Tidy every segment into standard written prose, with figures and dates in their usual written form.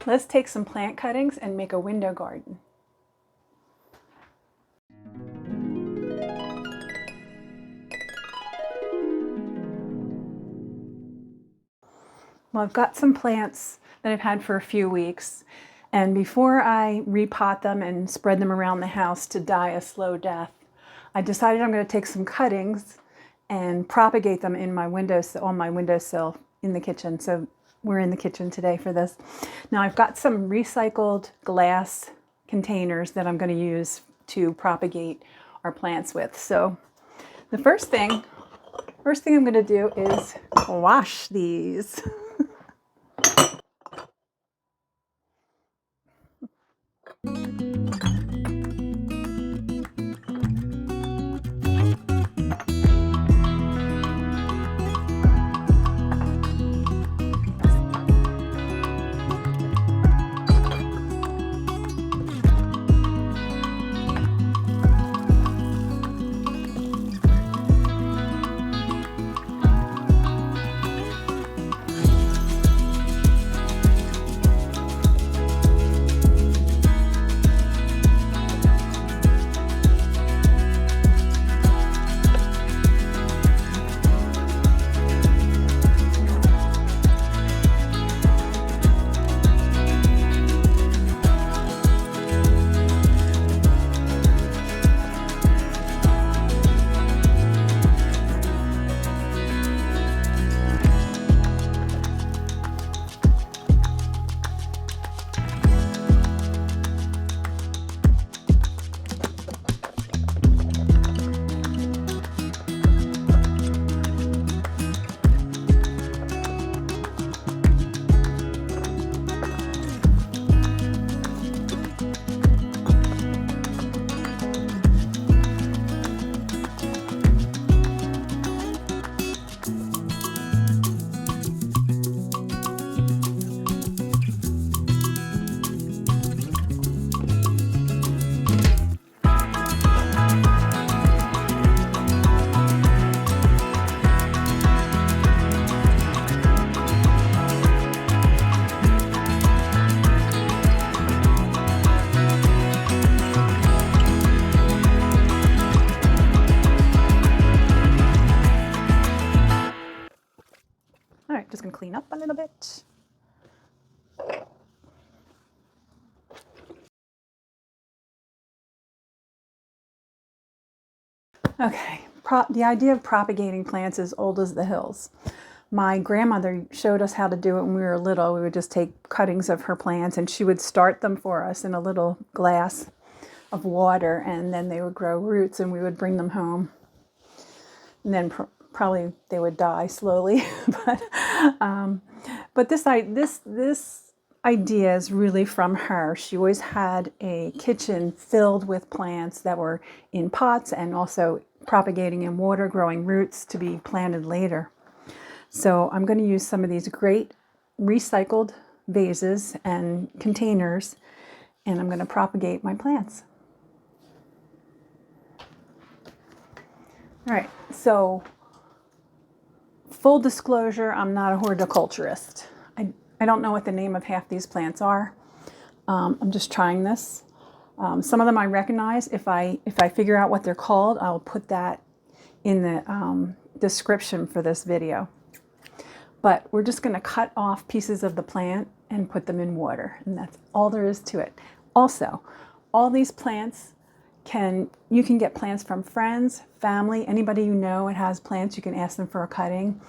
let's take some plant cuttings and make a window garden. Well, I've got some plants that I've had for a few weeks, and before I repot them and spread them around the house to die a slow death, I decided I'm going to take some cuttings and propagate them in my windowsill, on my windowsill in the kitchen. So we're in the kitchen today for this. Now I've got some recycled glass containers that I'm going to use to propagate our plants with. So the first thing I'm going to do is wash these. Just gonna clean up a little bit. Okay, the idea of propagating plants is old as the hills. My grandmother showed us how to do it when we were little. We would just take cuttings of her plants and she would start them for us in a little glass of water, and then they would grow roots and we would bring them home. And then probably they would die slowly, but this idea is really from her. She always had a kitchen filled with plants that were in pots and also propagating in water, growing roots to be planted later. So I'm going to use some of these great recycled vases and containers, and I'm going to propagate my plants. All right, so full disclosure, I'm not a horticulturist. I don't know what the name of half these plants are. I'm just trying this. Some of them I recognize. If I figure out what they're called, I'll put that in the description for this video. But we're just going to cut off pieces of the plant and put them in water, and that's all there is to it. Also, all these plants you can get plants from friends, family, anybody you know that has plants. You can ask them for a cutting.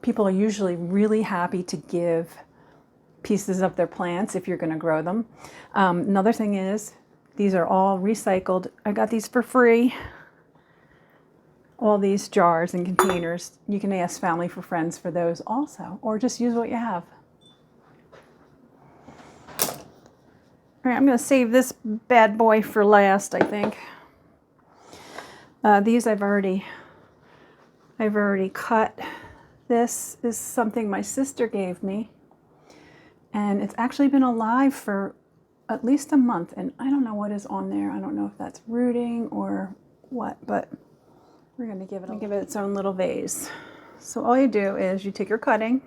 People are usually really happy to give pieces of their plants if you're going to grow them. Another thing is, these are all recycled. I got these for free. All these jars and containers. You can ask family for friends for those also, or just use what you have. All right, I'm going to save this bad boy for last, I think. These I've already cut. This is something my sister gave me, and it's actually been alive for at least a month, and I don't know what is on there. I don't know if that's rooting or what, but we're going to give it its own little vase. So all you do is you take your cutting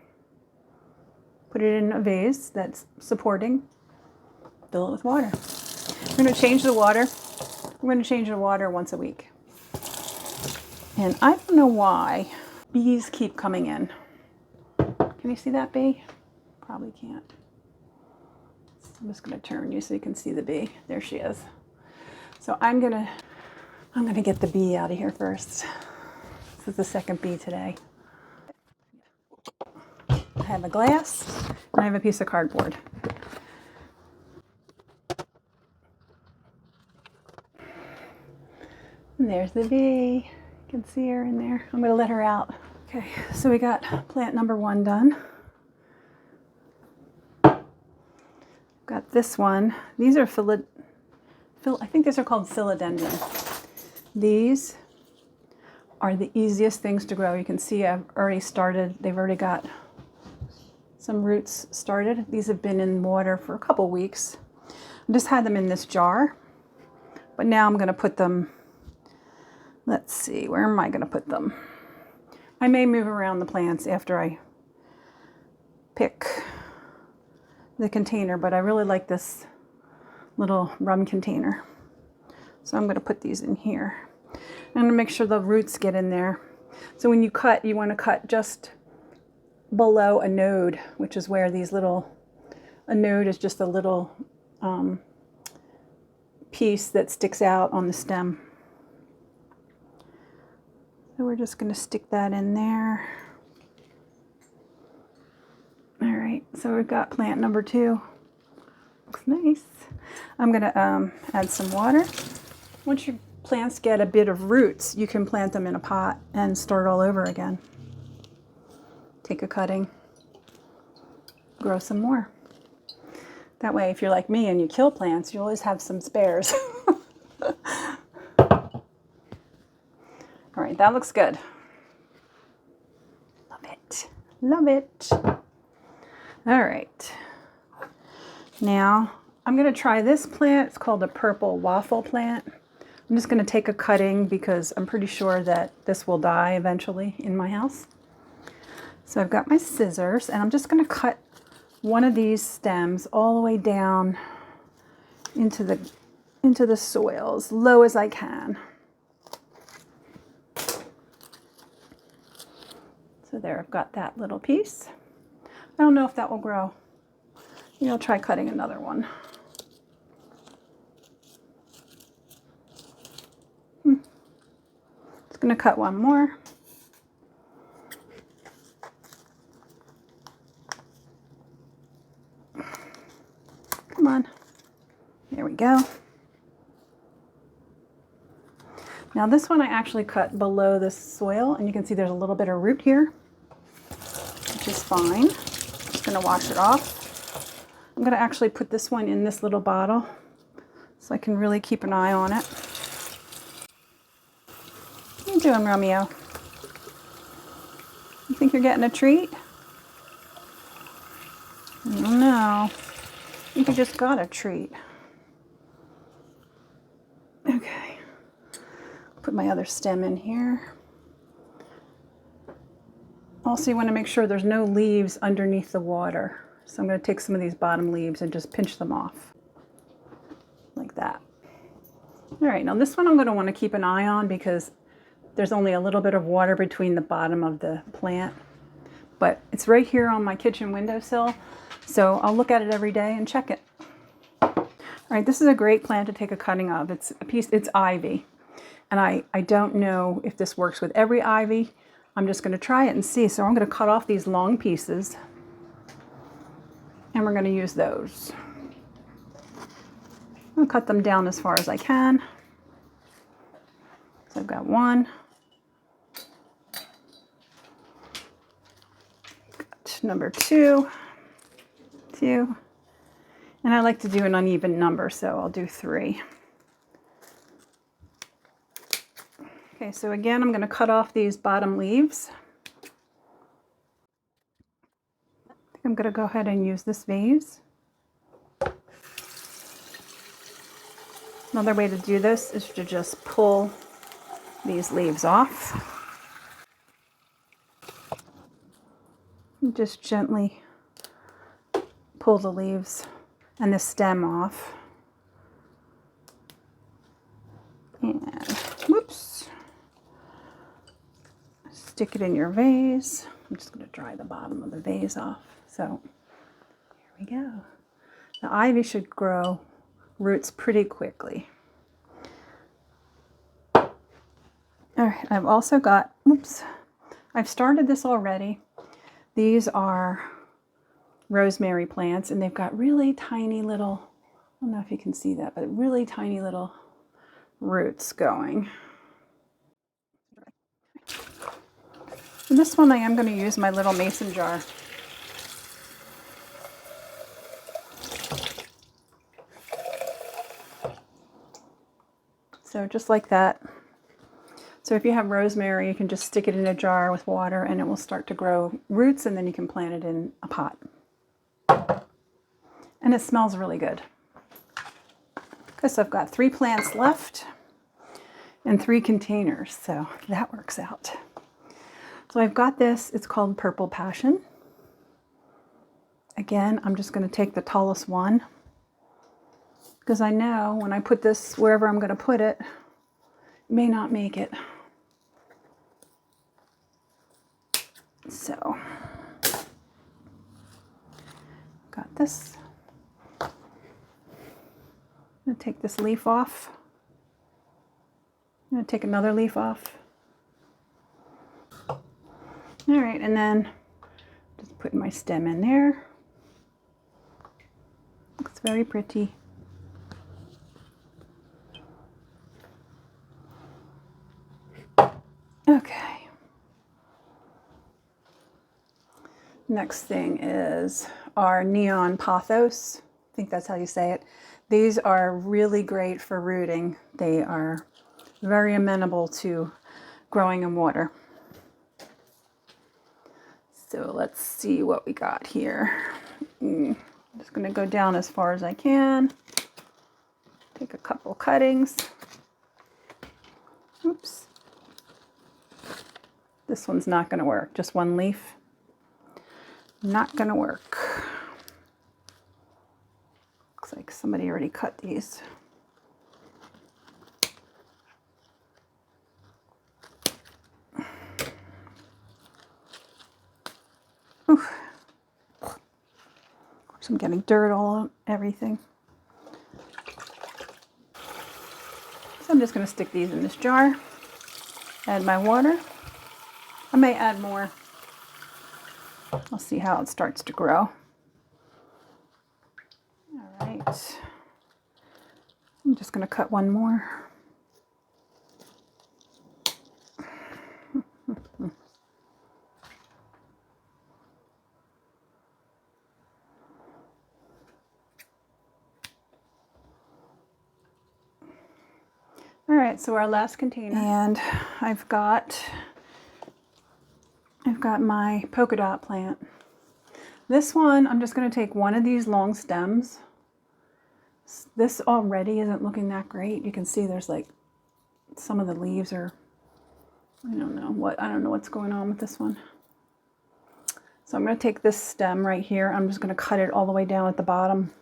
put it in a vase that's supporting, fill it with water. We're going to change the water. We're going to change the water once a week. And I don't know why bees keep coming in. Can you see that bee? Probably can't. I'm just going to turn you so you can see the bee. There she is. So I'm going to get the bee out of here first. This is the second bee today. I have a glass and I have a piece of cardboard. And there's the bee. You can see her in there. I'm going to let her out. Okay, so we got plant number 1 done. Got this one. These are I think these are called philodendron. These are the easiest things to grow. You can see I've already started. They've already got some roots started. These have been in water for a couple weeks. I just had them in this jar, but now I'm going to put them. Let's see, where am I going to put them? I may move around the plants after I pick the container, but I really like this little rum container. So I'm going to put these in here. I'm going to make sure the roots get in there. So when you cut, you want to cut just below a node, which is where these little, a node is just a little piece that sticks out on the stem. So we're just going to stick that in there. All right, so we've got plant number 2. Looks nice. I'm going to add some water. Once your plants get a bit of roots, you can plant them in a pot and start all over again. Take a cutting, grow some more. That way, if you're like me and you kill plants, you always have some spares. All right, that looks good. Love it. Love it. All right. Now, I'm going to try this plant. It's called a purple waffle plant. I'm just going to take a cutting because I'm pretty sure that this will die eventually in my house. So I've got my scissors and I'm just going to cut one of these stems all the way down into the soil as low as I can. So there, I've got that little piece. I don't know if that will grow. Maybe I'll try cutting another one. Just going to cut one more. Come on. There we go. Now this one I actually cut below the soil, and you can see there's a little bit of root here, which is fine. Just going to wash it off. I'm going to actually put this one in this little bottle so I can really keep an eye on it. What are you doing, Romeo? You think you're getting a treat? I don't know. I think you just got a treat. Okay. Put my other stem in here. Also, you want to make sure there's no leaves underneath the water. So I'm going to take some of these bottom leaves and just pinch them off. Like that. All right, now this one I'm going to want to keep an eye on because there's only a little bit of water between the bottom of the plant. But it's right here on my kitchen windowsill. So I'll look at it every day and check it. All right, this is a great plant to take a cutting of. It's ivy. And I don't know if this works with every ivy. I'm just going to try it and see. So I'm going to cut off these long pieces. And we're going to use those. I'll cut them down as far as I can. So I've got one. Got number 2. And I like to do an uneven number, so I'll do 3. Okay, so again, I'm going to cut off these bottom leaves. I'm going to go ahead and use this vase. Another way to do this is to just pull these leaves off. And just gently pull the leaves and the stem off. And whoops, stick it in your vase. I'm just going to dry the bottom of the vase off. So here we go. The ivy should grow roots pretty quickly. All right, I've also got, oops, I've started this already. These are rosemary plants, and they've got really tiny little, I don't know if you can see that, but really tiny little roots going. And this one I am going to use my little mason jar. So just like that. So if you have rosemary, you can just stick it in a jar with water and it will start to grow roots, and then you can plant it in a pot. And it smells really good. Okay, so I've got 3 plants left and 3 containers, so that works out. So I've got this, it's called Purple Passion. Again, I'm just going to take the tallest one because I know when I put this wherever I'm going to put it, it may not make it. So, got this. I'm going to take this leaf off. I'm going to take another leaf off. All right, and then just put my stem in there. Looks very pretty. Okay. Next thing is our neon pathos. I think that's how you say it. These are really great for rooting. They are very amenable to growing in water. So let's see what we got here. I'm just going to go down as far as I can. Take a couple cuttings. Oops. This one's not going to work. Just one leaf. Not going to work. Looks like somebody already cut these. Oof. Of course, I'm getting dirt all on everything. So I'm just going to stick these in this jar. Add my water. I may add more. I'll see how it starts to grow. All right. I'm just going to cut one more. All right, so our last container, and I've got my polka dot plant. This one, I'm just going to take one of these long stems. This already isn't looking that great. You can see there's like some of the leaves are, I don't know what's going on with this one. So I'm going to take this stem right here. I'm just going to cut it all the way down at the bottom.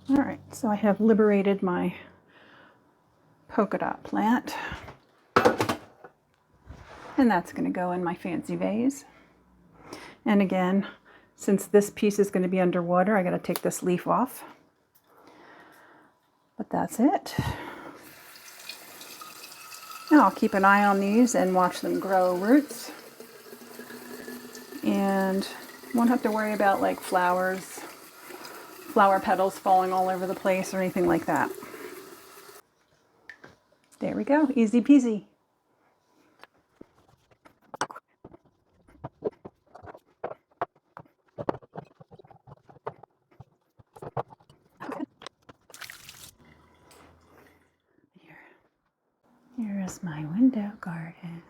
All right, so I have liberated my polka dot plant. And that's going to go in my fancy vase. And again, since this piece is going to be underwater, I got to take this leaf off. But that's it. Now I'll keep an eye on these and watch them grow roots. And won't have to worry about like flower petals falling all over the place or anything like that. There we go, easy peasy. Here is my window garden.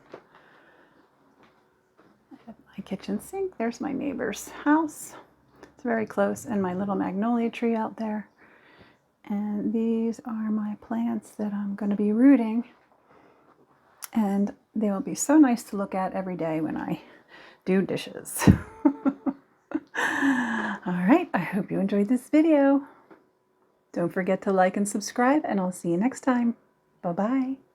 I have my kitchen sink. There's my neighbor's house. It's very close, and my little magnolia tree out there. And these are my plants that I'm going to be rooting And they will be so nice to look at every day when I do dishes. All right, I hope you enjoyed this video. Don't forget to like and subscribe, and I'll see you next time. Bye-bye.